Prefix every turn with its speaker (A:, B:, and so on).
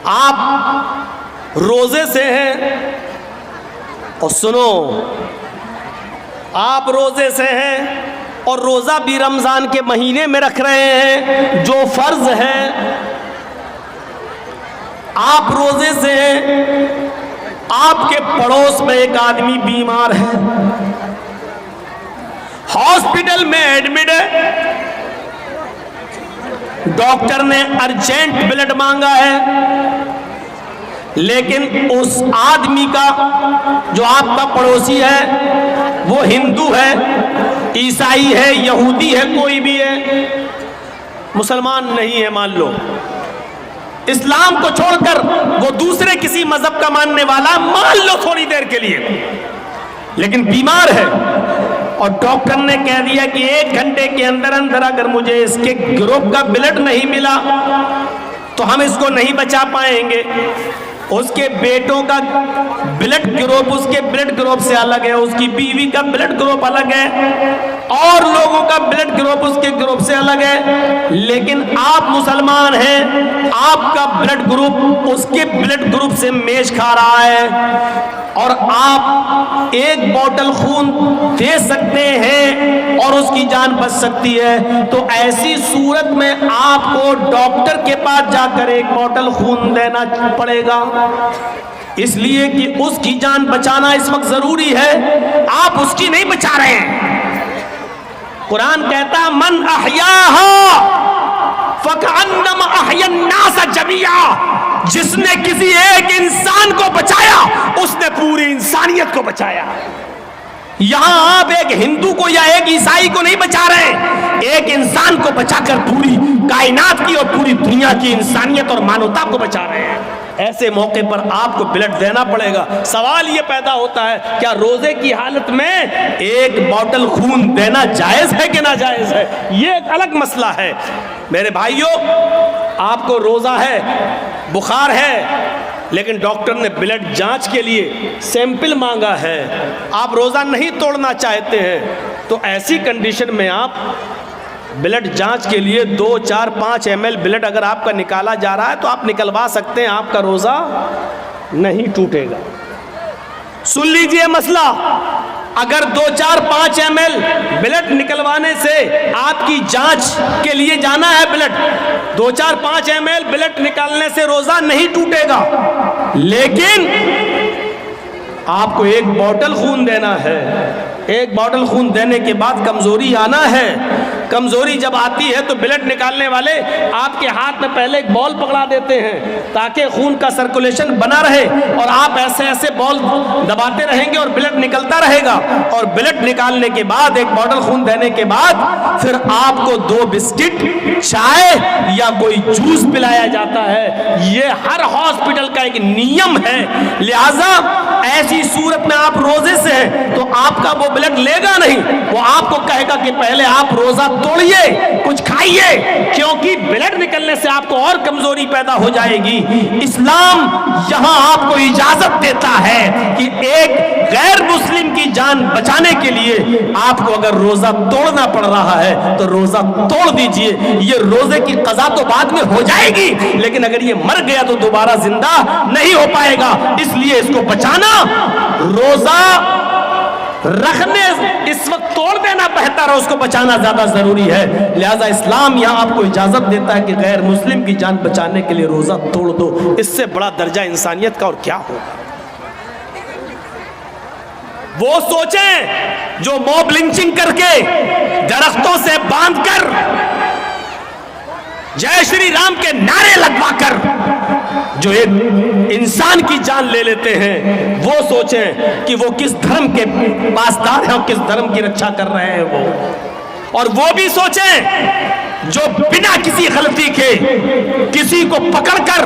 A: آپ روزے سے ہیں، اور سنو، آپ روزے سے ہیں اور روزہ بھی رمضان کے مہینے میں رکھ رہے ہیں جو فرض ہے. آپ روزے سے ہیں، آپ کے پڑوس میں ایک آدمی بیمار ہے، ہاسپٹل میں ایڈمٹ ہے، ڈاکٹر نے ارجنٹ بلڈ مانگا ہے، لیکن اس آدمی کا جو آپ کا پڑوسی ہے وہ ہندو ہے، عیسائی ہے، یہودی ہے، کوئی بھی ہے، مسلمان نہیں ہے مان لو، اسلام کو چھوڑ کر وہ دوسرے کسی مذہب کا ماننے والا مان لو تھوڑی دیر کے لیے، لیکن بیمار ہے، اور ڈاکٹر نے کہہ دیا کہ 1 گھنٹے کے اندر اندر اگر مجھے اس کے گروپ کا بلڈ نہیں ملا تو ہم اس کو نہیں بچا پائیں گے. اس کے بیٹوں کا بلڈ گروپ اس کے بلڈ گروپ سے الگ ہے، اس کی بیوی کا بلڈ گروپ الگ ہے، اور لوگوں کا بلڈ گروپ اس کے گروپ سے الگ ہے، لیکن آپ مسلمان ہیں، آپ کا بلڈ گروپ اس کے بلڈ گروپ سے میچ کھا رہا ہے، اور آپ 1 بوتل خون دے سکتے ہیں اور اس کی جان بچ سکتی ہے. تو ایسی صورت میں آپ کو ڈاکٹر کے پاس جا کر 1 بوتل خون دینا پڑے گا، اس لیے کہ اس کی جان بچانا اس وقت ضروری ہے، آپ اس کی نہیں بچا رہے ہیں. قرآن کہتا من احیاہا فکأنما احیا الناس جميعا، جس نے کسی ایک انسان کو بچایا اس نے پوری انسانیت کو بچایا. یہاں آپ ایک ہندو کو یا ایک عیسائی کو نہیں بچا رہے، ایک انسان کو بچا کر پوری کائنات کی اور پوری دنیا کی انسانیت اور مانوتا کو بچا رہے ہیں. ایسے موقع پر آپ کو بلڈ دینا پڑے گا. سوال یہ پیدا ہوتا ہے کیا روزے کی حالت میں 1 بوتل خون دینا جائز ہے کہ ناجائز ہے؟ یہ ایک الگ مسئلہ ہے. میرے بھائیوں، آپ کو روزہ ہے، بخار ہے، لیکن ڈاکٹر نے بلڈ جانچ کے لیے سیمپل مانگا ہے، آپ روزہ نہیں توڑنا چاہتے ہیں، تو ایسی کنڈیشن میں آپ بلڈ جانچ کے لیے 2 4 5 ml بلڈ اگر آپ کا نکالا جا رہا ہے تو آپ نکلوا سکتے ہیں، آپ کا روزہ نہیں ٹوٹے گا. سن لیجئے مسئلہ، اگر 2 4 5 ml بلڈ نکلوانے سے آپ کی جانچ کے لیے جانا ہے بلڈ، 2 4 5 ml بلڈ نکالنے سے روزہ نہیں ٹوٹے گا، لیکن آپ کو 1 بوتل خون دینا ہے. 1 بوتل خون دینے کے بعد کمزوری آنا ہے. کمزوری جب آتی ہے تو بلڈ نکالنے والے آپ کے ہاتھ میں پہلے ایک بال پکڑا دیتے ہیں تاکہ خون کا سرکولیشن بنا رہے، اور آپ ایسے ایسے بال دباتے رہیں گے اور بلڈ نکلتا رہے گا، اور بلڈ نکالنے کے بعد 1 بوتل خون دینے کے بعد پھر آپ کو 2 بسکٹ، چائے یا کوئی جوس پلایا جاتا ہے. یہ ہر ہاسپٹل کا ایک نیم ہے. لہٰذا ایسی صورت میں آپ روزے سے ہیں تو آپ کا وہ بلڈ لے گا نہیں، وہ آپ کو کہے گا کہ پہلے آپ روزہ توڑیے، کچھ کھائیے، کیونکہ بلڈ نکلنے سے آپ کو اور کمزوری پیدا ہو جائے گی. اسلام یہاں آپ کو اجازت دیتا ہے کہ ایک غیر مسلم کی جان بچانے کے لیے آپ کو اگر روزہ توڑنا پڑ رہا ہے تو روزہ توڑ دیجئے. یہ روزے کی قضا تو بعد میں ہو جائے گی، لیکن اگر یہ مر گیا تو دوبارہ زندہ نہیں ہو پائے گا. اس لیے اس کو بچانا، روزہ رکھنے اس وقت توڑ دینا بہتر ہے، اس کو بچانا زیادہ ضروری ہے. لہذا اسلام یہاں آپ کو اجازت دیتا ہے کہ غیر مسلم کی جان بچانے کے لیے روزہ توڑ دو. اس سے بڑا درجہ انسانیت کا اور کیا ہو. وہ سوچیں جو موب لنچنگ کر کے درختوں سے باندھ کر جے شری رام کے نعرے لگوا کر جو ایک انسان کی جان لے لیتے ہیں، وہ سوچیں کہ وہ کس دھرم کے پاسدار ہیں اور کس دھرم کی رکشا کر رہے ہیں وہ. اور وہ بھی سوچیں جو بنا کسی غلطی کے کسی کو پکڑ کر